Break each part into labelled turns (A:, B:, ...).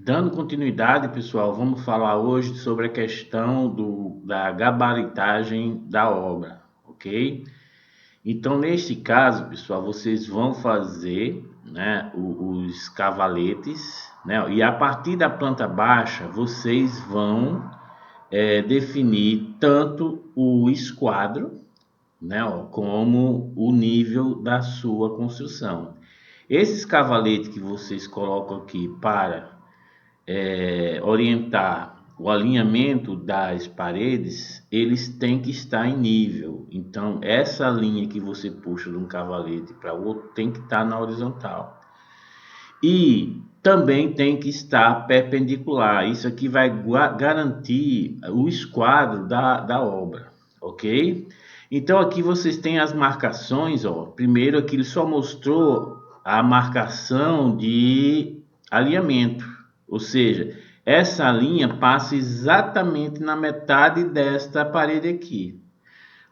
A: Dando continuidade, pessoal, vamos falar hoje sobre a questão da gabaritagem da obra, ok? Então, neste caso, pessoal, vocês vão fazer, né, os cavaletes, né, e a partir da planta baixa, vocês vão definir tanto o esquadro, né, como o nível da sua construção. Esses cavaletes que vocês colocam aqui para orientar o alinhamento das paredes, eles têm que estar em nível. Então, essa linha que você puxa de um cavalete para o outro tem que estar na horizontal. E também tem que estar perpendicular. Isso aqui vai garantir o esquadro da obra, ok? Então, aqui vocês têm as marcações, ó. Primeiro aqui ele só mostrou a marcação de alinhamento, ou seja, essa linha passa exatamente na metade desta parede aqui,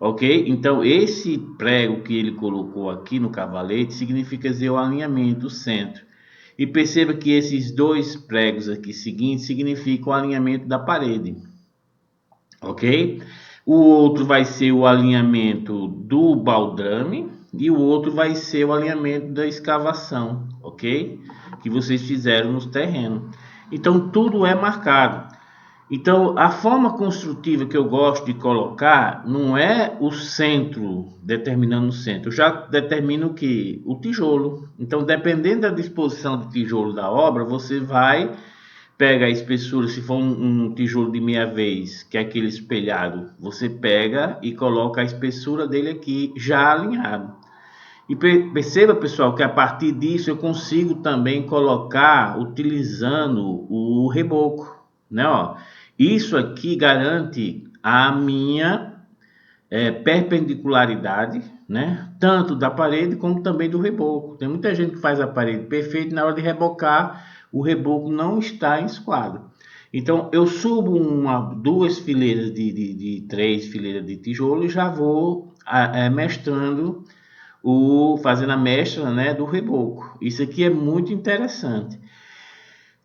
A: ok? Então, esse prego que ele colocou aqui no cavalete significa dizer o alinhamento, o centro. E perceba que esses dois pregos aqui seguintes significam o alinhamento da parede, ok? O outro vai ser o alinhamento do baldrame e o outro vai ser o alinhamento da escavação, ok? Que vocês fizeram nos terrenos. Então, tudo é marcado. Então, a forma construtiva que eu gosto de colocar não é o centro, determinando o centro. Eu já determino o que? O tijolo. Então, dependendo da disposição do tijolo da obra, você vai pegar a espessura. Se for um tijolo de meia vez, que é aquele espelhado, você pega e coloca a espessura dele aqui já alinhado. E perceba, pessoal, que a partir disso eu consigo também colocar utilizando o reboco, né? Ó, isso aqui garante a minha perpendicularidade, né? Tanto da parede como também do reboco. Tem muita gente que faz a parede perfeita e na hora de rebocar o reboco não está em esquadro. Então eu subo duas fileiras de três fileiras de tijolo e já vou mestrando fazendo a mescla, né, do reboco. Isso aqui é muito interessante.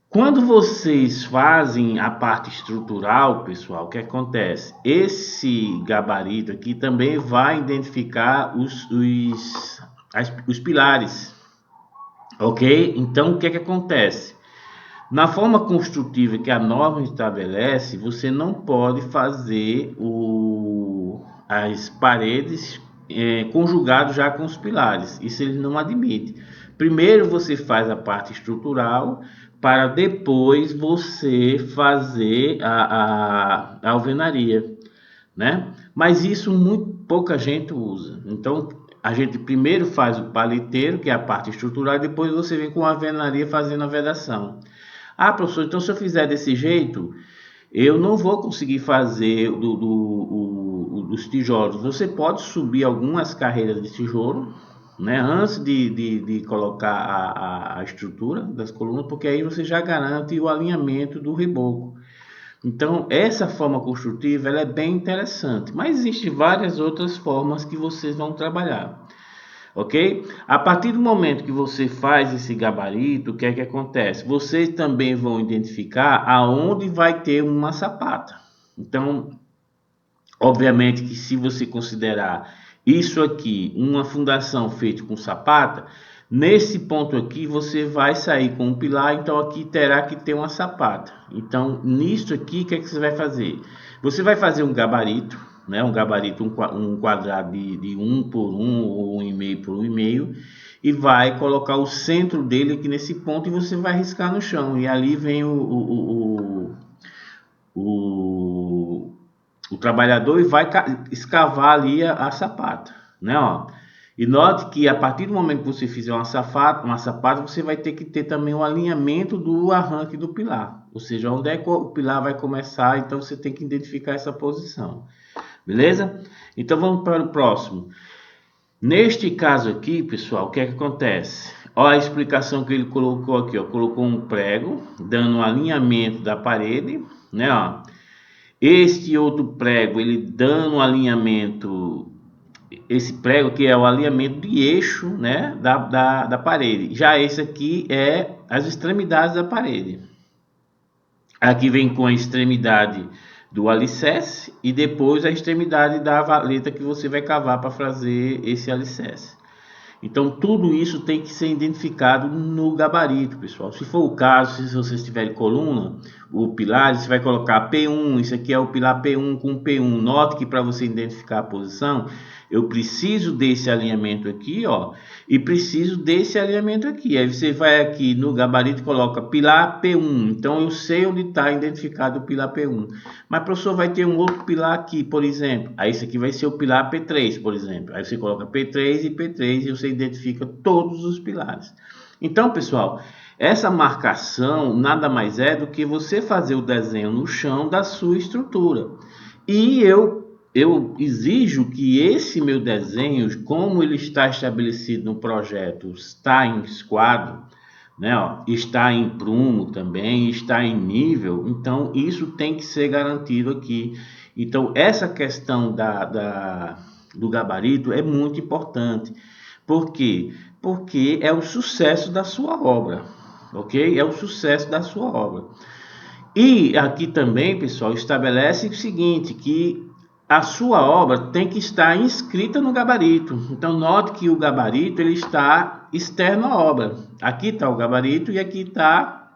A: Quando vocês fazem a parte estrutural, pessoal, o que acontece? Esse gabarito aqui também vai identificar os pilares, ok? Então, o que acontece? Na forma construtiva que a norma estabelece, você não pode fazer as paredes conjugado já com os pilares. Isso ele não admite. Primeiro você faz a parte estrutural para depois você fazer a alvenaria, né? Mas isso muito pouca gente usa. Então a gente primeiro faz o paliteiro, que é a parte estrutural, e depois você vem com a alvenaria fazendo a vedação. Ah, professor, então se eu fizer desse jeito, eu não vou conseguir fazer dos tijolos. Você pode subir algumas carreiras de tijolo, né, antes de colocar a estrutura das colunas, porque aí você já garante o alinhamento do reboco. Então, essa forma construtiva ela é bem interessante, mas existem várias outras formas que vocês vão trabalhar. Ok? A partir do momento que você faz esse gabarito, o que é que acontece? Vocês também vão identificar aonde vai ter uma sapata. Então, obviamente que se você considerar isso aqui uma fundação feita com sapata, nesse ponto aqui você vai sair com um pilar, então aqui terá que ter uma sapata. Então, nisso aqui, o que é que você vai fazer? Você vai fazer um gabarito, né? Um gabarito, um quadrado de 1 por 1 ou 1,5 por 1,5 e vai colocar o centro dele aqui nesse ponto e você vai riscar no chão. E ali vem o, o trabalhador e vai escavar ali a sapata, né? Ó. E note que a partir do momento que você fizer uma sapata, você vai ter que ter também o alinhamento do arranque do pilar, ou seja, onde é que o pilar vai começar, então você tem que identificar essa posição, beleza? Então vamos para o próximo. Neste caso aqui, pessoal, o que é que acontece? Olha a explicação que ele colocou aqui, ó. Colocou um prego dando um alinhamento da parede, né? Ó. Este outro prego, ele dando um alinhamento, esse prego que é o alinhamento de eixo, né, da parede. Já esse aqui é as extremidades da parede. Aqui vem com a extremidade do alicerce e depois a extremidade da valeta que você vai cavar para fazer esse alicerce. Então tudo isso tem que ser identificado no gabarito, pessoal. Se for o caso, se vocês tiverem coluna, o pilar, você vai colocar P1, isso aqui é o pilar P1 com P1. Note que para você identificar a posição, eu preciso desse alinhamento aqui, ó, e preciso desse alinhamento aqui. Aí você vai aqui no gabarito e coloca pilar P1. Então eu sei onde está identificado o pilar P1. Mas professor, vai ter um outro pilar aqui, por exemplo. Aí esse aqui vai ser o pilar P3, por exemplo. Aí você coloca P3 e P3 e você identifica todos os pilares. Então, pessoal, essa marcação nada mais é do que você fazer o desenho no chão da sua estrutura. E eu exijo que esse meu desenho, como ele está estabelecido no projeto, está em esquadro, né, ó, está em prumo também, está em nível, então isso tem que ser garantido aqui. Então essa questão do gabarito é muito importante. Por quê? Porque é o sucesso da sua obra, ok? É o sucesso da sua obra. E aqui também, pessoal, estabelece o seguinte, que a sua obra tem que estar inscrita no gabarito. Então, note que o gabarito ele está externo à obra. Aqui está o gabarito e aqui está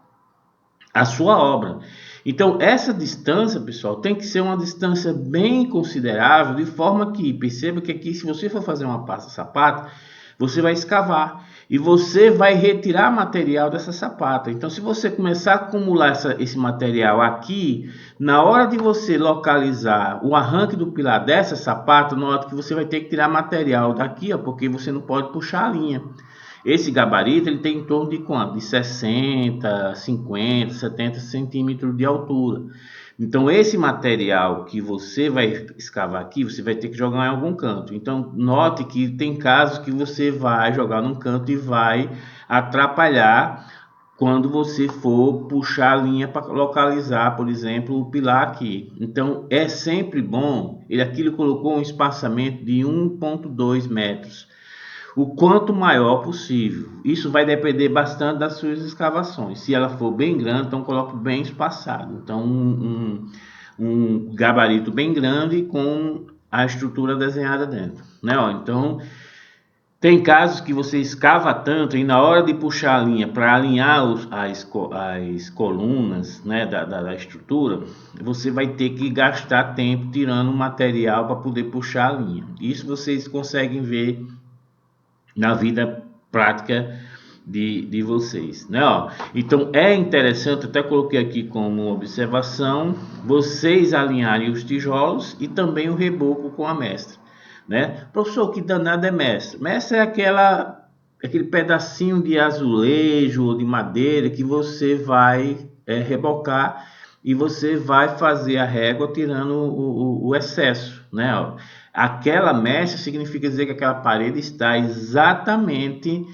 A: a sua obra. Então, essa distância, pessoal, tem que ser uma distância bem considerável, de forma que, perceba que aqui, se você for fazer uma pasta sapato, você vai escavar e você vai retirar material dessa sapata. Então, se você começar a acumular esse material aqui, na hora de você localizar o arranque do pilar dessa sapata, nota que você vai ter que tirar material daqui, ó, porque você não pode puxar a linha. Esse gabarito ele tem em torno de quanto? De 60, 50, 70 centímetros de altura. Então, esse material que você vai escavar aqui, você vai ter que jogar em algum canto. Então, note que tem casos que você vai jogar num canto e vai atrapalhar quando você for puxar a linha para localizar, por exemplo, o pilar aqui. Então, é sempre bom, ele aqui colocou um espaçamento de 1,2 metros. O quanto maior possível. Isso vai depender bastante das suas escavações. Se ela for bem grande, então coloque bem espaçado. Então um gabarito bem grande com a estrutura desenhada dentro, né? Ó, então tem casos que você escava tanto e na hora de puxar a linha para alinhar as colunas, né, da estrutura, você vai ter que gastar tempo tirando material para poder puxar a linha. Isso vocês conseguem ver na vida prática de vocês, né? Ó, então é interessante, até coloquei aqui como observação, vocês alinharem os tijolos e também o reboco com a mestra, né? Professor, que danado é mestra? Mestra é aquele pedacinho de azulejo ou de madeira que você vai rebocar e você vai fazer a régua tirando o excesso, né? Ó, aquela mecha significa dizer que aquela parede está exatamente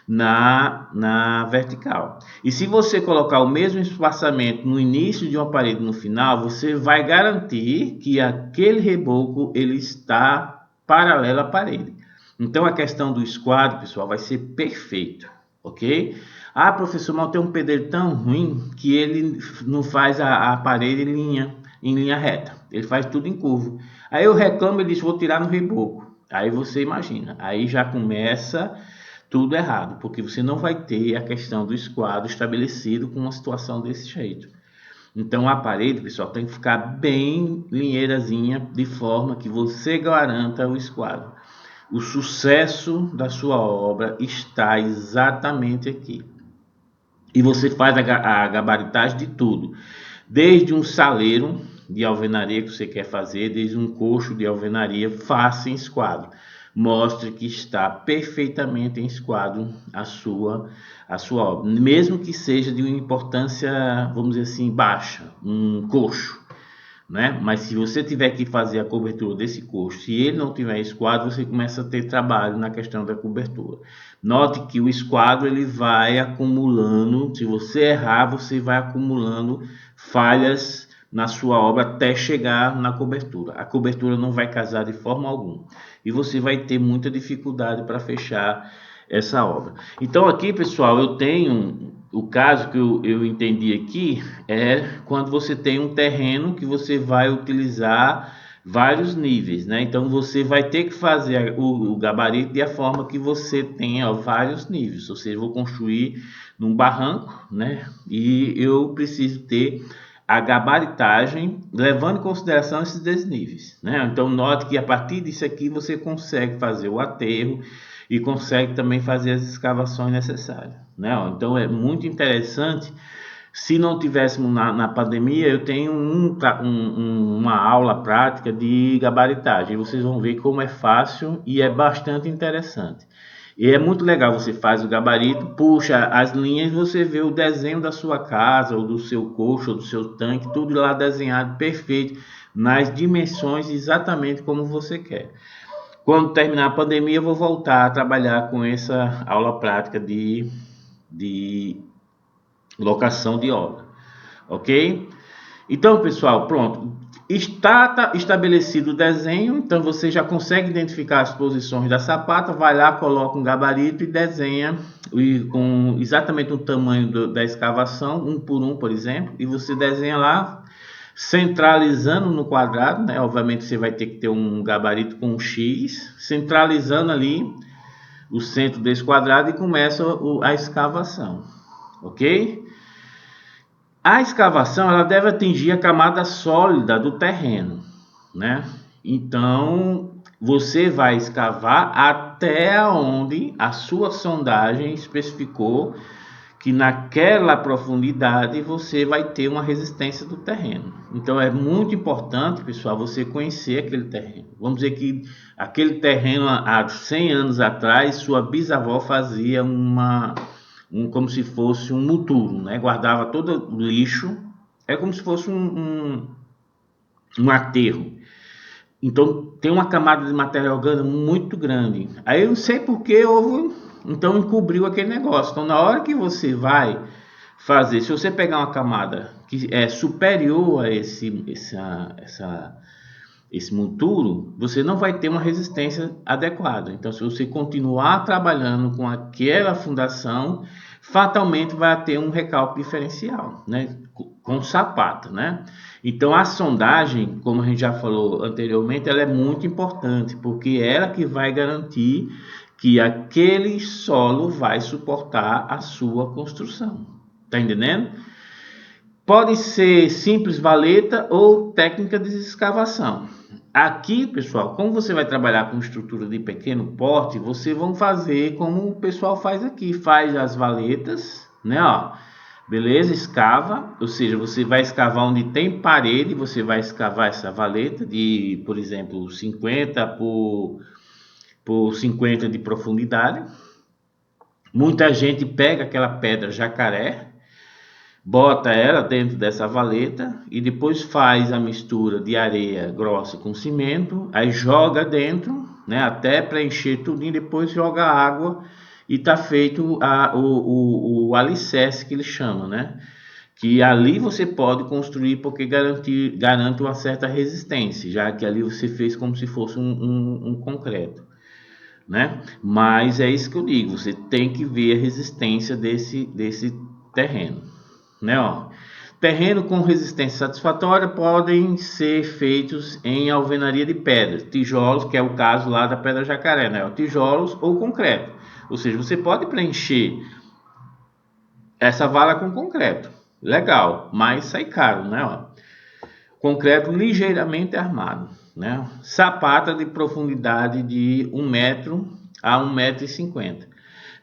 A: na vertical. E se você colocar o mesmo espaçamento no início de uma parede e no final, você vai garantir que aquele reboco ele está paralelo à parede. Então a questão do esquadro, pessoal, vai ser perfeito, ok? Ah, professor, mas tem um pedreiro tão ruim que ele não faz a parede em linha reta. Ele faz tudo em curva. Aí eu reclamo, ele diz, vou tirar no reboco. Aí você imagina, aí já começa tudo errado, porque você não vai ter a questão do esquadro estabelecido com uma situação desse jeito. Então a parede, pessoal, tem que ficar bem linheirazinha, de forma que você garanta o esquadro. O sucesso da sua obra está exatamente aqui. E você faz a gabaritagem de tudo, desde um saleiro de alvenaria que você quer fazer, desde um coxo de alvenaria, faça em esquadro. Mostre que está perfeitamente em esquadro a sua obra, mesmo que seja de uma importância, vamos dizer assim, baixa, um coxo, né? Mas se você tiver que fazer a cobertura desse coxo, se ele não tiver esquadro, você começa a ter trabalho na questão da cobertura. Note que o esquadro ele vai acumulando, se você errar, você vai acumulando falhas na sua obra até chegar na cobertura. A cobertura não vai casar de forma alguma e você vai ter muita dificuldade para fechar essa obra. Então aqui, pessoal, eu tenho o caso que eu entendi aqui é quando você tem um terreno que você vai utilizar vários níveis, né? Então você vai ter que fazer o gabarito de a forma que você tenha vários níveis, ou seja, eu vou construir num barranco, né? E eu preciso ter a gabaritagem levando em consideração esses desníveis, né? Então note que a partir disso aqui você consegue fazer o aterro e consegue também fazer as escavações necessárias, né? Então é muito interessante. Se não tivéssemos na pandemia, eu tenho uma aula prática de gabaritagem. Vocês vão ver como é fácil e é bastante interessante. E é muito legal, você faz o gabarito, puxa as linhas, você vê o desenho da sua casa, ou do seu coxo, ou do seu tanque, tudo lá desenhado perfeito, nas dimensões exatamente como você quer. Quando terminar a pandemia, eu vou voltar a trabalhar com essa aula prática de locação de obra, ok? Então, pessoal, pronto. Está estabelecido o desenho, então você já consegue identificar as posições da sapata, vai lá, coloca um gabarito e desenha com exatamente o tamanho da escavação, um por um, por exemplo, e você desenha lá, centralizando no quadrado, né? Obviamente você vai ter que ter um gabarito com um X, centralizando ali o centro desse quadrado e começa a escavação, ok? A escavação ela deve atingir a camada sólida do terreno, né? Então você vai escavar até onde a sua sondagem especificou que naquela profundidade você vai ter uma resistência do terreno. Então é muito importante, pessoal, você conhecer aquele terreno. Vamos dizer que aquele terreno há 100 anos atrás, sua bisavó fazia como se fosse um muturo, né? Guardava todo o lixo, é como se fosse um aterro. Então tem uma camada de matéria orgânica muito grande. Aí eu não sei por que houve, então encobriu aquele negócio. Então na hora que você vai fazer, se você pegar uma camada que é superior a esse monturo, você não vai ter uma resistência adequada. Então, se você continuar trabalhando com aquela fundação, fatalmente vai ter um recalque diferencial, né? Com sapata, né? Então, a sondagem, como a gente já falou anteriormente, ela é muito importante, porque é ela que vai garantir que aquele solo vai suportar a sua construção. Tá entendendo? Pode ser simples valeta ou técnica de escavação. Aqui, pessoal, como você vai trabalhar com estrutura de pequeno porte, vocês vão fazer como o pessoal faz aqui, faz as valetas, né, ó. Beleza? Escava, ou seja, você vai escavar onde tem parede, você vai escavar essa valeta de, por exemplo, 50 por 50 de profundidade. Muita gente pega aquela pedra jacaré, bota ela dentro dessa valeta e depois faz a mistura de areia grossa com cimento, aí joga dentro, né, até preencher tudo e depois joga água e tá feito o alicerce que eles chamam, né? Que ali você pode construir porque garante uma certa resistência, já que ali você fez como se fosse um concreto, né? Mas é isso que eu digo, você tem que ver a resistência desse terreno, né? Ó, terreno com resistência satisfatória podem ser feitos em alvenaria de pedras, tijolos, que é o caso lá da pedra jacaré, né? Tijolos ou concreto. Ou seja, você pode preencher essa vala com concreto. Legal, mas sai caro, né? Ó, concreto ligeiramente armado, né? Sapata de profundidade de 1 metro a 1,50 m.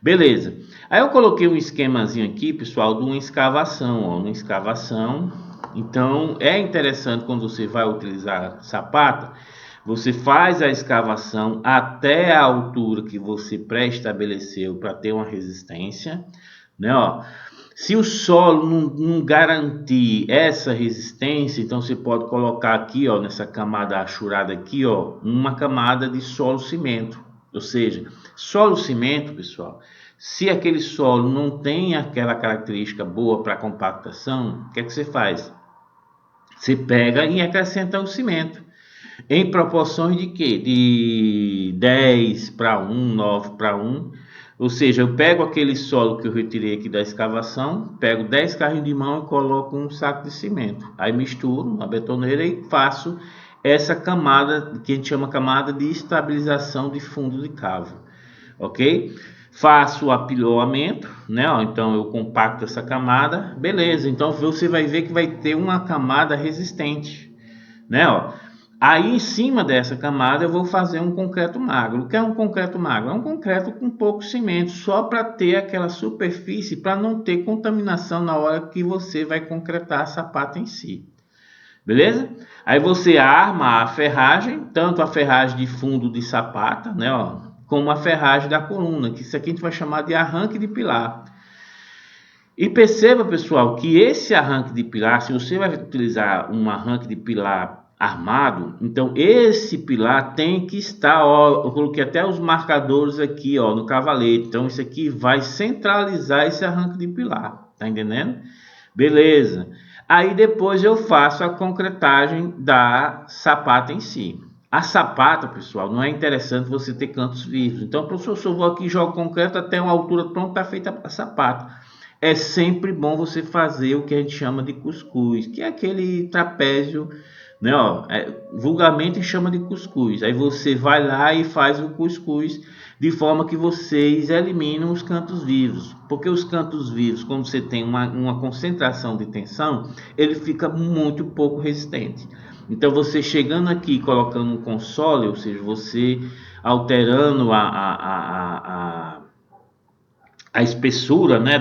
A: Beleza. Aí eu coloquei um esquemazinho aqui, pessoal, de uma escavação, ó, uma escavação. Então é interessante quando você vai utilizar sapata, você faz a escavação até a altura que você pré-estabeleceu para ter uma resistência, né? Ó, se o solo não garantir essa resistência, então você pode colocar aqui, ó, nessa camada achurada aqui, ó, uma camada de solo cimento. Ou seja, solo cimento, pessoal, se aquele solo não tem aquela característica boa para compactação, o que é que você faz? Você pega e acrescenta o cimento. Em proporções de quê? De 10 para 1, 9 para 1. Ou seja, eu pego aquele solo que eu retirei aqui da escavação, pego 10 carrinhos de mão e coloco um saco de cimento. Aí misturo na betoneira e faço essa camada que a gente chama camada de estabilização de fundo de cavo, ok? Faço o apiloamento, né? Ó, então eu compacto essa camada, beleza. Então você vai ver que vai ter uma camada resistente, né? Ó, aí em cima dessa camada eu vou fazer um concreto magro. O que é um concreto magro? É um concreto com pouco cimento, só para ter aquela superfície, para não ter contaminação na hora que você vai concretar a sapata em si. Beleza? Aí você arma a ferragem, tanto a ferragem de fundo de sapata, né, ó, como a ferragem da coluna, que isso aqui a gente vai chamar de arranque de pilar. E perceba, pessoal, que esse arranque de pilar, se você vai utilizar um arranque de pilar armado, então esse pilar tem que estar, ó, eu coloquei até os marcadores aqui, ó, no cavalete. Então isso aqui vai centralizar esse arranque de pilar, tá entendendo? Beleza. Aí depois eu faço a concretagem da sapata em si. A sapata, pessoal, não é interessante você ter cantos vivos. Então, professor, se eu vou aqui e jogo concreto até uma altura pronta, está feita a sapata. É sempre bom você fazer o que a gente chama de cuscuz, que é aquele trapézio, né? Ó, vulgarmente chama de cuscuz. Aí você vai lá e faz o cuscuz de forma que vocês eliminam os cantos vivos, porque os cantos vivos, quando você tem uma concentração de tensão, ele fica muito pouco resistente. Então você chegando aqui colocando um console, ou seja, você alterando a espessura, né,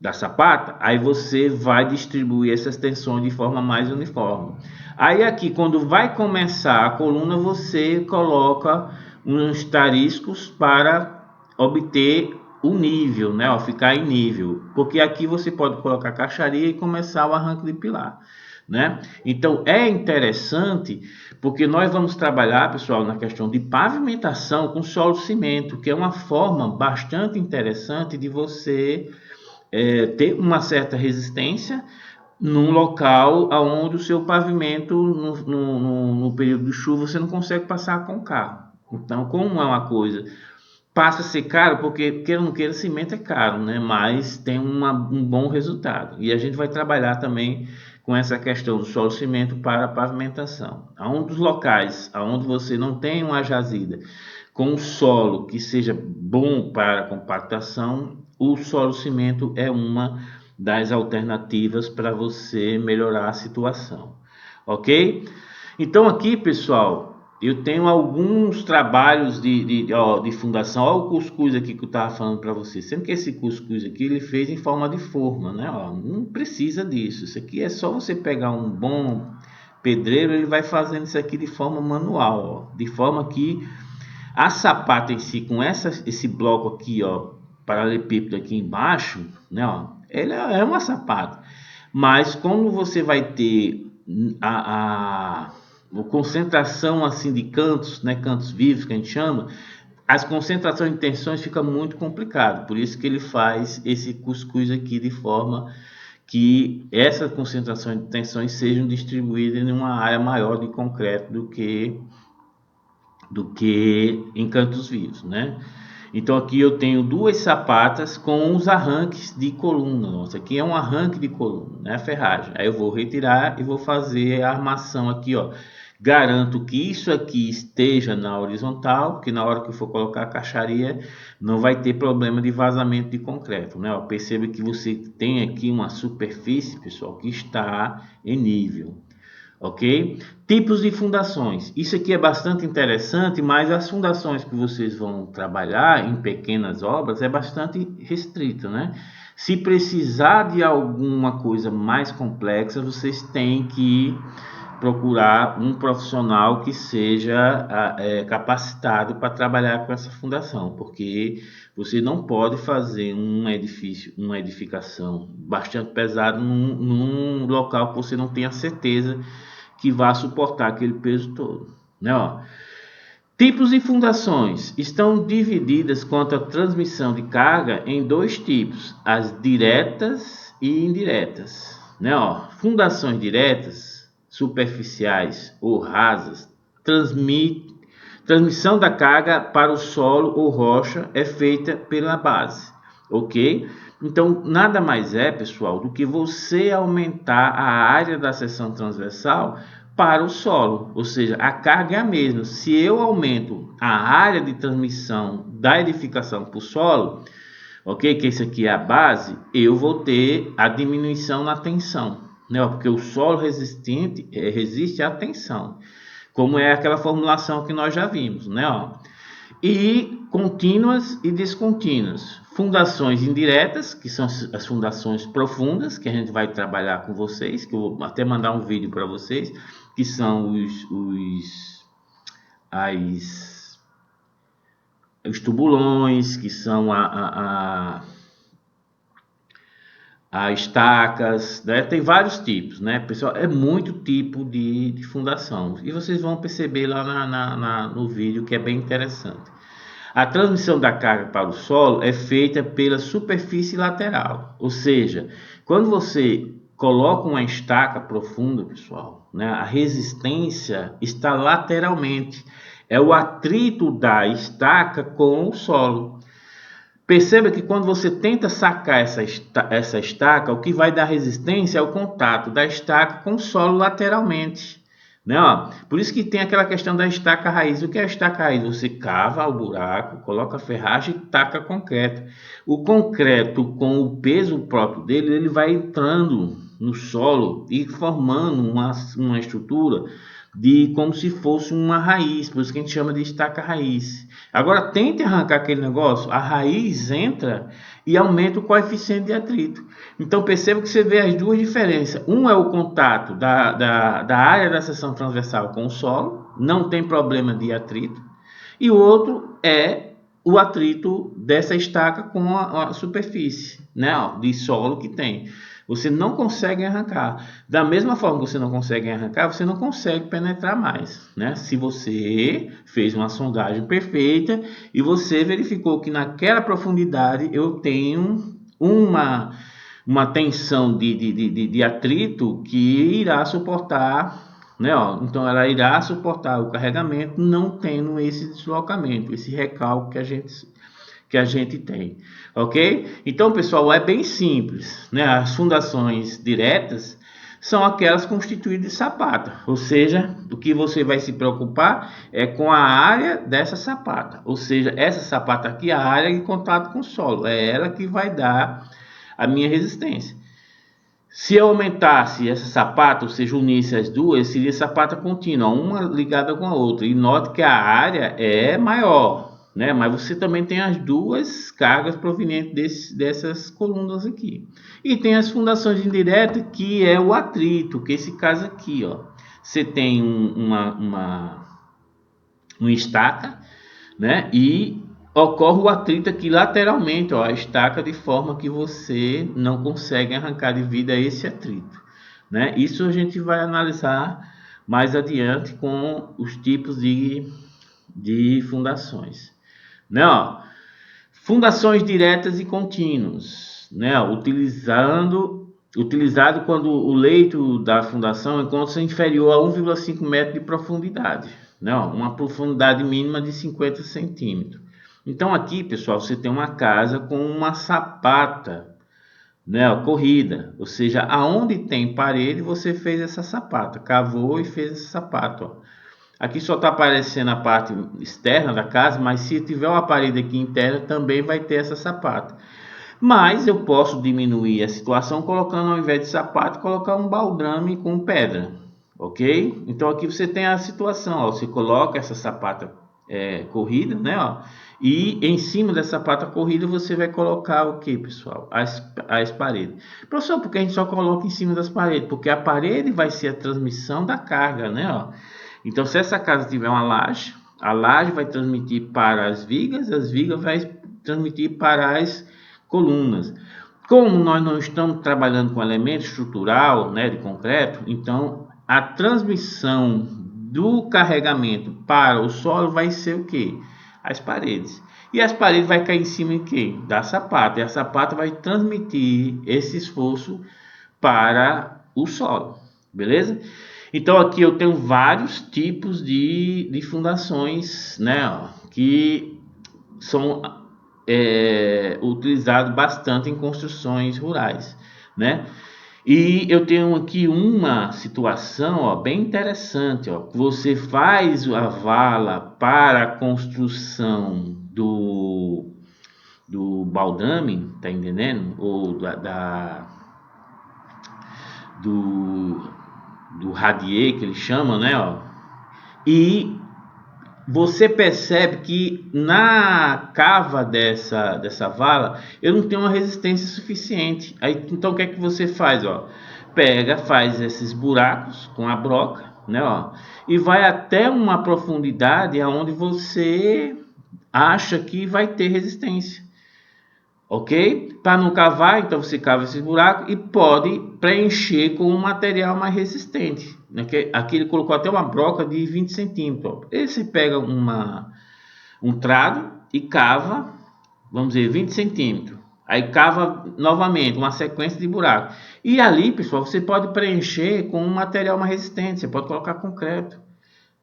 A: da sapata, aí você vai distribuir essas tensões de forma mais uniforme. Aí aqui, quando vai começar a coluna, você coloca uns tariscos para obter o nível, né? Ó, ficar em nível. Porque aqui você pode colocar caixaria e começar o arranque de pilar, né? Então é interessante porque nós vamos trabalhar, pessoal, na questão de pavimentação com solo cimento, que é uma forma bastante interessante de você ter uma certa resistência num local onde o seu pavimento no período de chuva você não consegue passar com o carro. Então, como é uma coisa, passa a ser caro, porque queira ou não queira, cimento é caro, né? Mas tem um bom resultado. E a gente vai trabalhar também com essa questão do solo cimento para a pavimentação. Um dos locais onde você não tem uma jazida com um solo que seja bom para a compactação, o solo cimento é uma das alternativas para você melhorar a situação, ok? Então aqui, pessoal, eu tenho alguns trabalhos de fundação. Olha o cuscuz aqui que eu estava falando para vocês. Sendo que esse cuscuz aqui ele fez em forma de forma, né? Ó, não precisa disso. Isso aqui é só você pegar um bom pedreiro, ele vai fazendo isso aqui de forma manual, ó, de forma que a sapata em si, com esse bloco aqui, ó, paralelepípedo aqui embaixo, né, ó, ele é uma sapata. Mas como você vai ter a concentração assim de cantos, né, cantos vivos que a gente chama, as concentrações de tensões fica muito complicado. Por isso que ele faz esse cuscuz aqui de forma que essas concentrações de tensões sejam distribuídas em uma área maior de concreto do que em cantos vivos, né? Então aqui eu tenho duas sapatas com os arranques de coluna. Nossa, aqui é um arranque de coluna, né? A ferragem. Aí eu vou retirar e vou fazer a armação aqui, ó. Garanto que isso aqui esteja na horizontal, porque na hora que eu for colocar a caixaria não vai ter problema de vazamento de concreto, né? Ó, perceba que você tem aqui uma superfície, pessoal, que está em nível. Ok? Tipos de fundações. Isso aqui é bastante interessante, mas as fundações que vocês vão trabalhar em pequenas obras é bastante restrito, né? Se precisar de alguma coisa mais complexa, vocês têm que procurar um profissional que seja capacitado para trabalhar com essa fundação, porque você não pode fazer um edifício, uma edificação bastante pesada num local que você não tenha certeza que vá suportar aquele peso todo, né? Ó, tipos de fundações estão divididas quanto à transmissão de carga em dois tipos: as diretas e indiretas, né? Ó, fundações diretas, superficiais ou rasas, Transmissão da carga para o solo ou rocha é feita pela base, ok? Então, nada mais é, pessoal, do que você aumentar a área da seção transversal para o solo, ou seja, a carga é a mesma. Se eu aumento a área de transmissão da edificação para o solo, ok? Que esse aqui é a base, eu vou ter a diminuição na tensão, né? Porque o solo resistente resiste à tensão, como é aquela formulação que nós já vimos, né? E contínuas e descontínuas. Fundações indiretas, que são as fundações profundas, que a gente vai trabalhar com vocês, que eu vou até mandar um vídeo para vocês, que são os tubulões, que são as estacas, né? Tem vários tipos, né, pessoal? É muito tipo de fundação. E vocês vão perceber lá no vídeo, que é bem interessante. A transmissão da carga para o solo é feita pela superfície lateral. Ou seja, quando você coloca uma estaca profunda, pessoal, né, a resistência está lateralmente. É o atrito da estaca com o solo. Perceba que quando você tenta sacar essa estaca, o que vai dar resistência é o contato da estaca com o solo lateralmente, né? Por isso que tem aquela questão da estaca raiz. O que é a estaca raiz? Você cava o buraco, coloca a ferragem e taca concreto. O concreto, com o peso próprio dele, ele vai entrando no solo e formando uma estrutura como se fosse uma raiz, por isso que a gente chama de estaca raiz. Agora tente arrancar aquele negócio, a raiz entra e aumenta o coeficiente de atrito. Então perceba que você vê as duas diferenças. Um é o contato da área da seção transversal com o solo, não tem problema de atrito, e o outro é o atrito dessa estaca com a superfície, né, de solo que tem. Você não consegue arrancar. Da mesma forma que você não consegue arrancar, você não consegue penetrar mais, né? Se você fez uma sondagem perfeita e você verificou que naquela profundidade eu tenho uma tensão de atrito que irá suportar, né? Então ela irá suportar o carregamento, não tendo esse deslocamento, esse recalque que a gente tem, ok? Então, pessoal, é bem simples, né? As fundações diretas são aquelas constituídas de sapata, ou seja, o que você vai se preocupar é com a área dessa sapata, ou seja, essa sapata aqui é a área de contato com o solo, é ela que vai dar a minha resistência. Se eu aumentasse essa sapata, ou seja, unisse as duas, seria sapata contínua, uma ligada com a outra, e note que a área é maior, né? Mas você também tem as duas cargas provenientes dessas colunas aqui. E tem as fundações indiretas, que é o atrito, que é esse caso aqui, ó. Você tem uma estaca, né? E ocorre o atrito aqui lateralmente, ó, a estaca, de forma que você não consegue arrancar devido a esse atrito, né? Isso a gente vai analisar mais adiante com os tipos de fundações. Né, ó, fundações diretas e contínuas, né, utilizado quando o leito da fundação encontra-se inferior a 1,5 metro de profundidade, né, ó, uma profundidade mínima de 50 centímetros. Então aqui, pessoal, você tem uma casa com uma sapata, né, ó, corrida, ou seja, aonde tem parede você fez essa sapata, cavou e fez essa sapata, ó. Aqui só está aparecendo a parte externa da casa, mas se tiver uma parede aqui interna, também vai ter essa sapata. Mas eu posso diminuir a situação colocando, ao invés de sapato, colocar um baldrame com pedra, ok? Então aqui você tem a situação, ó, você coloca essa sapata corrida, né? Ó, e em cima dessa sapata corrida você vai colocar o que, pessoal? As paredes. Professor, porque a gente só coloca em cima das paredes? Porque a parede vai ser a transmissão da carga, né? Ó. Então, se essa casa tiver uma laje, a laje vai transmitir para as vigas vai transmitir para as colunas. Como nós não estamos trabalhando com elemento estrutural, né, de concreto, então a transmissão do carregamento para o solo vai ser o quê? As paredes. E as paredes vai cair em cima de quê? Da sapata. E a sapata vai transmitir esse esforço para o solo. Beleza? Então aqui eu tenho vários tipos de fundações, né, ó, que são utilizados bastante em construções rurais, né? E eu tenho aqui uma situação, ó, bem interessante, ó. Você faz a vala para a construção do baldame, tá entendendo? Ou do, do radier que eles chamam, né? Ó. E você percebe que na cava dessa vala eu não tenho uma resistência suficiente. Aí, então o que é que você faz? Ó? Pega, faz esses buracos com a broca, né? Ó, e vai até uma profundidade aonde você acha que vai ter resistência. Ok? Para não cavar, então você cava esse buraco e pode preencher com um material mais resistente. Né? Aqui ele colocou até uma broca de 20 centímetros. Aí você pega um trado e cava, vamos dizer, 20 centímetros. Aí cava novamente uma sequência de buracos. E ali, pessoal, você pode preencher com um material mais resistente. Você pode colocar concreto.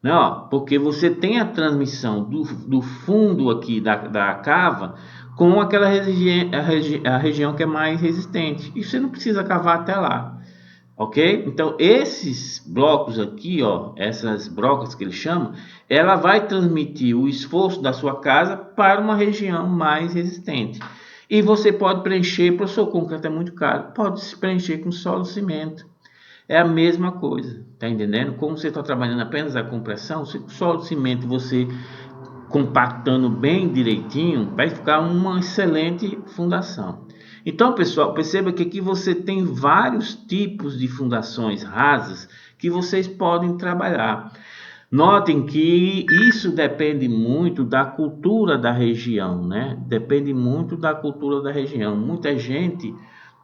A: Né, ó, porque você tem a transmissão do fundo aqui da cava com aquela região que é mais resistente. E você não precisa cavar até lá. Ok? Então esses blocos aqui, ó, essas brocas que ele chama, ela vai transmitir o esforço da sua casa para uma região mais resistente. E você pode preencher, professor, o concreto é muito caro, pode se preencher com solo cimento. É a mesma coisa, tá entendendo? Como você está trabalhando apenas a compressão, se solo de cimento você compactando bem direitinho, vai ficar uma excelente fundação. Então, pessoal, perceba que aqui você tem vários tipos de fundações rasas que vocês podem trabalhar. Notem que isso depende muito da cultura da região, né? Depende muito da cultura da região. Muita gente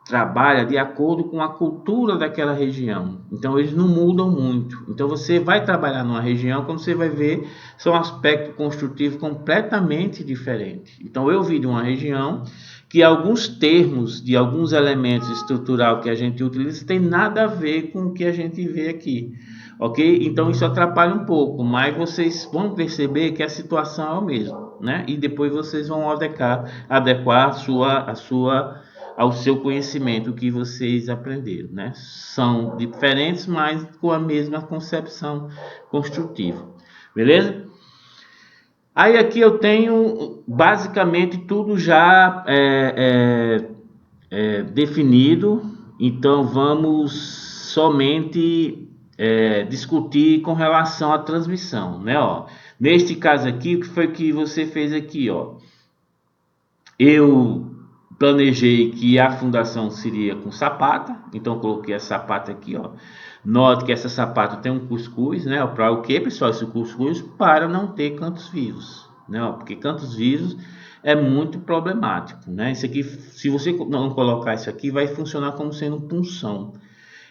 A: trabalha de acordo com a cultura daquela região. Então eles não mudam muito. Então você vai trabalhar numa região, quando você vai ver, são aspectos construtivos completamente diferentes. Então eu vi de uma região que alguns termos de alguns elementos estruturais que a gente utiliza tem nada a ver com o que a gente vê aqui. Ok? Então isso atrapalha um pouco, mas vocês vão perceber que a situação é a mesma, né? E depois vocês vão adequar ao seu conhecimento que vocês aprenderam, né? São diferentes, mas com a mesma concepção construtiva, beleza? Aí aqui eu tenho basicamente tudo já definido, então vamos somente discutir com relação à transmissão, né? Ó, neste caso aqui, o que foi que você fez aqui, ó? Eu planejei que a fundação seria com sapata, então coloquei a sapata aqui, ó. Note que essa sapata tem um cuscuz, né? Para o que, pessoal? Esse cuscuz para não ter cantos vivos, né? Porque cantos vivos é muito problemático, né? Isso aqui, se você não colocar isso aqui, vai funcionar como sendo punção.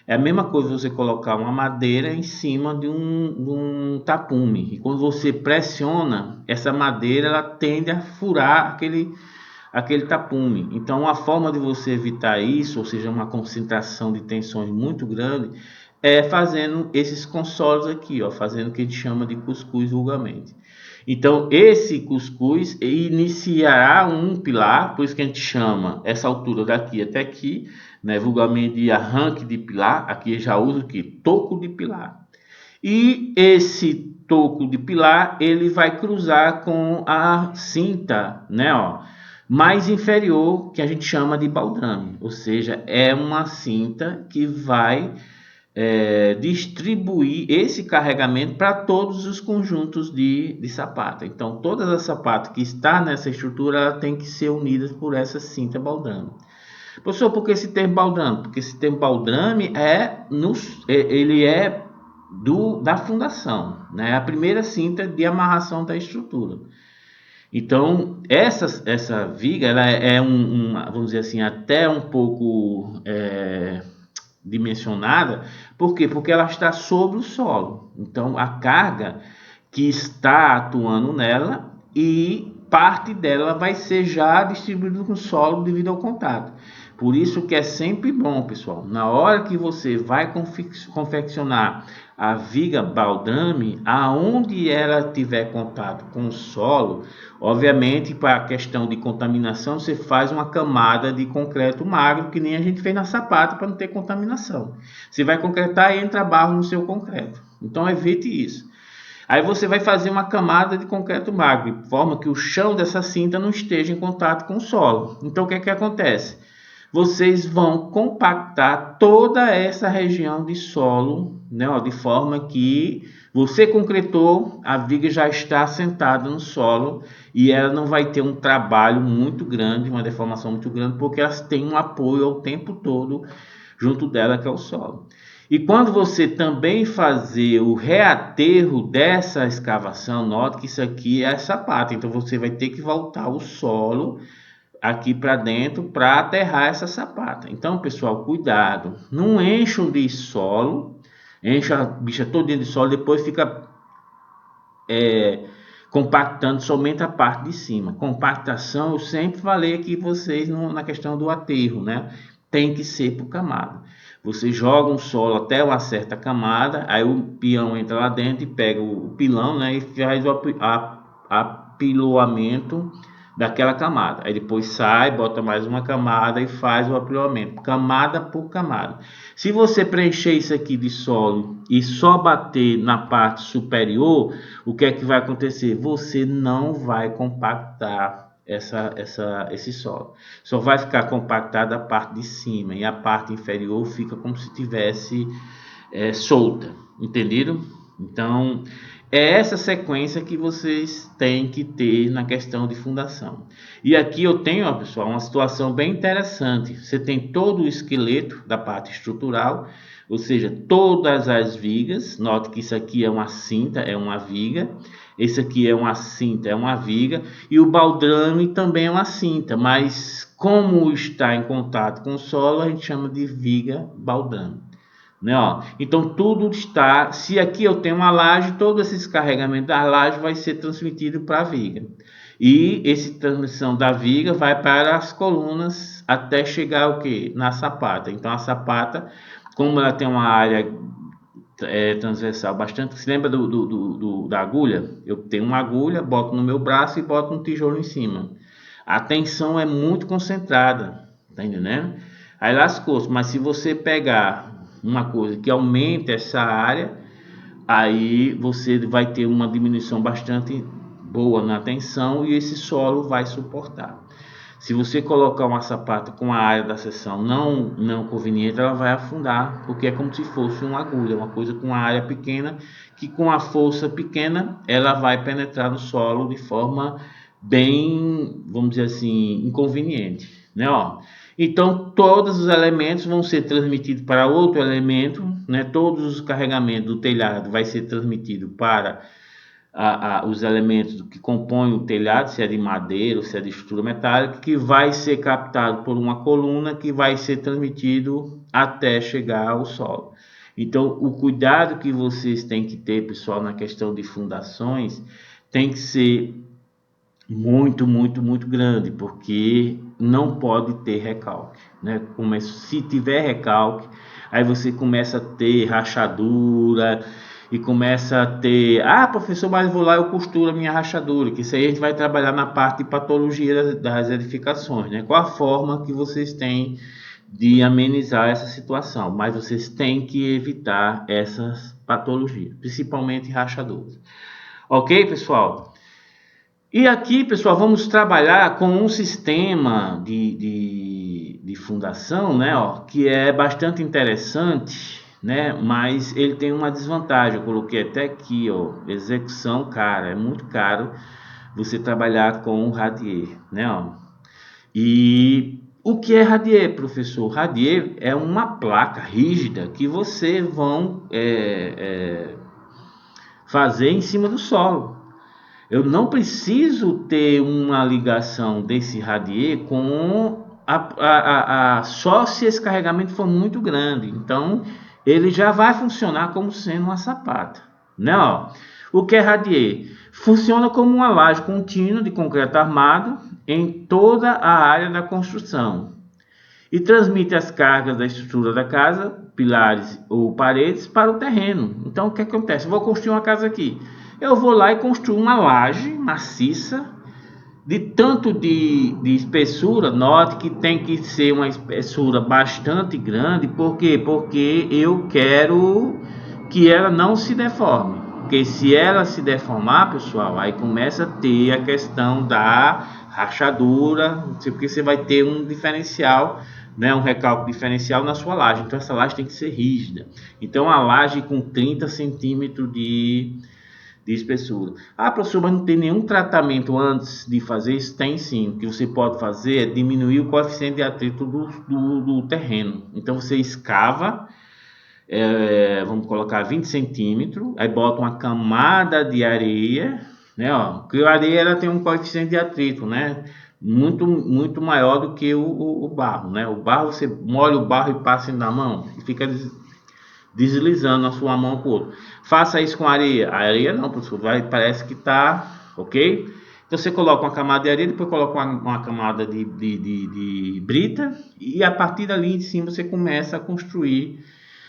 A: É a mesma coisa você colocar uma madeira em cima de um tapume. E quando você pressiona, essa madeira ela tende a furar aquele tapume. Então, uma forma de você evitar isso, ou seja, uma concentração de tensões muito grande, é fazendo esses consolos aqui, ó, fazendo o que a gente chama de cuscuz vulgarmente. Então, esse cuscuz iniciará um pilar, por isso que a gente chama essa altura daqui até aqui, né, vulgarmente de arranque de pilar, aqui já uso aqui, toco de pilar. E esse toco de pilar, ele vai cruzar com a cinta, né, ó, mais inferior, que a gente chama de baldrame, ou seja, é uma cinta que vai distribuir esse carregamento para todos os conjuntos de sapata. Então, todas as sapatas que está nessa estrutura, ela tem que ser unidas por essa cinta baldrame. Professor, por que esse termo baldrame? Porque esse termo baldrame ele é da fundação, né? A primeira cinta de amarração da estrutura. Então, essa viga, ela é vamos dizer assim, até um pouco dimensionada. Por quê? Porque ela está sobre o solo. Então, a carga que está atuando nela e parte dela vai ser já distribuída no solo devido ao contato. Por isso que é sempre bom, pessoal, na hora que você vai confeccionar a viga baldrame, aonde ela tiver contato com o solo, obviamente para a questão de contaminação, você faz uma camada de concreto magro, que nem a gente fez na sapata, para não ter contaminação. Você vai concretar e entra barro no seu concreto. Então evite isso. Aí você vai fazer uma camada de concreto magro, de forma que o chão dessa cinta não esteja em contato com o solo. Então o que é que acontece? Vocês vão compactar toda essa região de solo, né, de forma que você concretou, a viga já está assentada no solo e ela não vai ter um trabalho muito grande, uma deformação muito grande, porque elas têm um apoio ao tempo todo junto dela, que é o solo. E quando você também fazer o reaterro dessa escavação, note que isso aqui é sapata, então você vai ter que voltar o solo aqui para dentro para aterrar essa sapata. Então, pessoal, cuidado, não encham de solo, encha a bicha todinha de solo, depois fica compactando somente a parte de cima. Compactação, eu sempre falei aqui vocês na questão do aterro, né? Tem que ser por camada. Você joga um solo até uma certa camada, aí o peão entra lá dentro e pega o pilão, né, e faz o apiloamento daquela camada. Aí depois sai, bota mais uma camada e faz o apiloamento, camada por camada. Se você preencher isso aqui de solo e só bater na parte superior, o que é que vai acontecer? Você não vai compactar esse solo. Só vai ficar compactada a parte de cima e a parte inferior fica como se tivesse solta, entenderam? Então é essa sequência que vocês têm que ter na questão de fundação. E aqui eu tenho, ó, pessoal, uma situação bem interessante. Você tem todo o esqueleto da parte estrutural, ou seja, todas as vigas. Note que isso aqui é uma cinta, é uma viga. Esse aqui é uma cinta, é uma viga. E o baldrame também é uma cinta, mas como está em contato com o solo, a gente chama de viga baldrame. Né, ó? Então tudo está, se aqui eu tenho uma laje, todo esse descarregamento da laje vai ser transmitido para a viga. E essa transmissão da viga vai para as colunas até chegar o que? Na sapata. Então a sapata, como ela tem uma área transversal bastante. Se lembra da agulha? Eu tenho uma agulha, boto no meu braço e boto um tijolo em cima. A tensão é muito concentrada, tá entendendo? Aí lascou-se, mas se você pegar uma coisa que aumente essa área, aí você vai ter uma diminuição bastante boa na tensão e esse solo vai suportar. Se você colocar uma sapata com a área da seção não conveniente, ela vai afundar, porque é como se fosse uma agulha, uma coisa com uma área pequena, que com a força pequena, ela vai penetrar no solo de forma bem, vamos dizer assim, inconveniente, né? Ó. Então, todos os elementos vão ser transmitidos para outro elemento, né? Todos os carregamentos do telhado vai ser transmitido para os elementos que compõem o telhado, se é de madeira ou se é de estrutura metálica, que vai ser captado por uma coluna que vai ser transmitido até chegar ao solo. Então, o cuidado que vocês têm que ter, pessoal, na questão de fundações, tem que ser muito, muito, muito grande, porque não pode ter recalque, né? Se tiver recalque, aí você começa a ter rachadura e começa a ter, professor, mas vou lá eu costuro a minha rachadura, que isso aí a gente vai trabalhar na parte de patologia das edificações, né? Qual a forma que vocês têm de amenizar essa situação, mas vocês têm que evitar essas patologias, principalmente rachaduras. Ok, pessoal? E aqui, pessoal, vamos trabalhar com um sistema de fundação, né, ó, que é bastante interessante, né, mas ele tem uma desvantagem. Eu coloquei até aqui, ó, execução cara, é muito caro você trabalhar com um radier, né, ó. E o que é radier, professor? Radier é uma placa rígida que vocês vão fazer em cima do solo. Eu não preciso ter uma ligação desse radier com só se esse carregamento for muito grande. Então, ele já vai funcionar como sendo uma sapata, né? Ó, o que é radier? Funciona como uma laje contínua de concreto armado em toda a área da construção. e transmite as cargas da estrutura da casa, pilares ou paredes, para o terreno. Então o que acontece? Eu vou construir uma casa aqui. Eu vou lá e construo uma laje maciça, de tanto de espessura. Note que tem que ser uma espessura bastante grande. Por quê? Porque eu quero que ela não se deforme. Porque se ela se deformar, pessoal, aí começa a ter a questão da rachadura, porque você vai ter um diferencial, né, um recálculo diferencial na sua laje. Então essa laje tem que ser rígida. Então a laje com 30 centímetros de espessura. Ah, professor, mas não tem nenhum tratamento antes de fazer isso? Tem sim. O que você pode fazer é diminuir o coeficiente de atrito do terreno. Então você escava, vamos colocar 20 centímetros, aí bota uma camada de areia, né? Ó, porque a areia ela tem um coeficiente de atrito, né? Muito maior do que o barro, né? O barro, você molha o barro e passa na mão e fica deslizando a sua mão para o outro. Faça isso com areia. A areia não, professor, parece que está ok. Então você coloca uma camada de areia, depois coloca uma camada de brita, e a partir dali em cima você começa a construir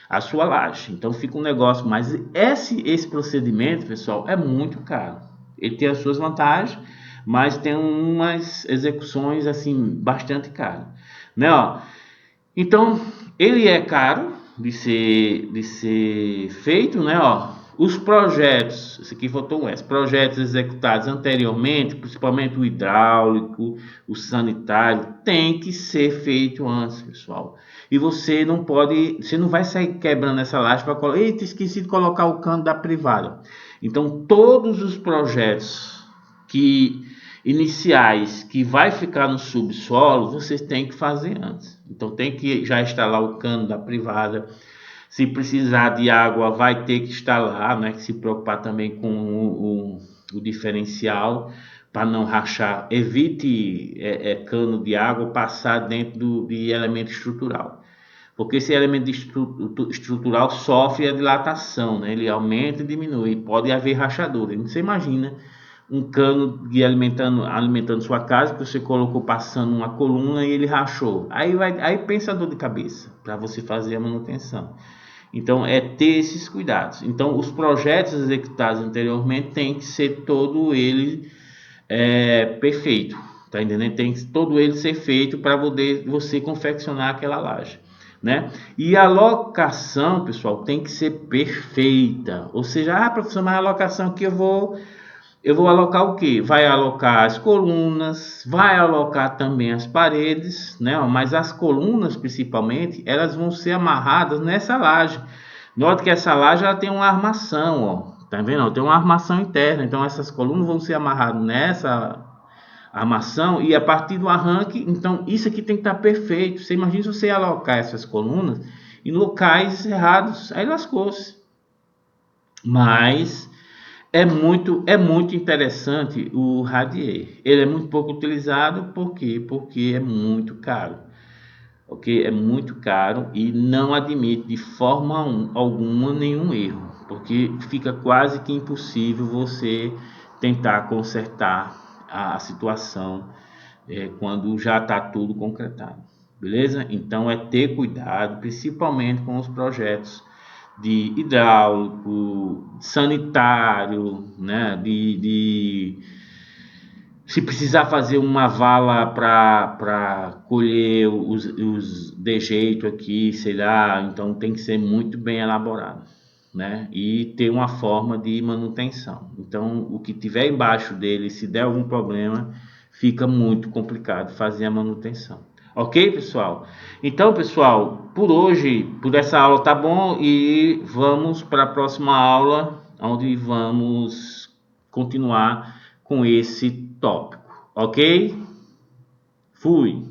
A: a sua laje. Então fica um negócio, mas esse procedimento, pessoal, é muito caro. Ele tem as suas vantagens, mas tem umas execuções assim bastante caras, né? Ó, então ele é caro de ser feito, né? Ó, os projetos, esse aqui faltou um S, projetos executados anteriormente, principalmente o hidráulico, o sanitário, tem que ser feito antes, pessoal. E você não vai sair quebrando essa laje para colocar, eita, esqueci de colocar o cano da privada. Então todos os projetos iniciais que vai ficar no subsolo, vocês têm que fazer antes. Então tem que já instalar o cano da privada. Se precisar de água, vai ter que instalar, né? Que se preocupar também com o diferencial para não rachar. Evite cano de água passar dentro de elemento estrutural, porque esse elemento estrutural sofre a dilatação, né? Ele aumenta e diminui, pode haver rachadura. Você imagina um cano alimentando sua casa, que você colocou passando uma coluna e ele rachou. Aí pensa a dor de cabeça para você fazer a manutenção. Então é ter esses cuidados. Então os projetos executados anteriormente tem que ser todo ele perfeito, tá entendendo? Tem que todo ele ser feito para poder você confeccionar aquela laje, né? E a locação, pessoal, tem que ser perfeita. Ou seja, professor, mas a locação aqui eu vou alocar o que? Vai alocar as colunas, vai alocar também as paredes, né? Mas as colunas, principalmente, elas vão ser amarradas nessa laje. Note que essa laje ela tem uma armação, ó. Tá vendo? Tem uma armação interna. Então essas colunas vão ser amarradas nessa armação e a partir do arranque, então isso aqui tem que estar perfeito. Você imagina se você alocar essas colunas em locais errados, aí lascou-se. Mas é muito interessante o radier. Ele é muito pouco utilizado, por quê? Porque é muito caro. Ok? É muito caro e não admite de forma alguma nenhum erro, porque fica quase que impossível você tentar consertar a situação quando já está tudo concretado. Beleza? Então é ter cuidado, principalmente com os projetos de hidráulico, sanitário, né? Se precisar fazer uma vala para colher os dejeitos aqui, sei lá, então tem que ser muito bem elaborado, né? E ter uma forma de manutenção. Então, o que tiver embaixo dele, se der algum problema, fica muito complicado fazer a manutenção. Ok, pessoal? Então, pessoal, por hoje, por essa aula tá bom e vamos para a próxima aula, onde vamos continuar com esse tópico, ok? Fui!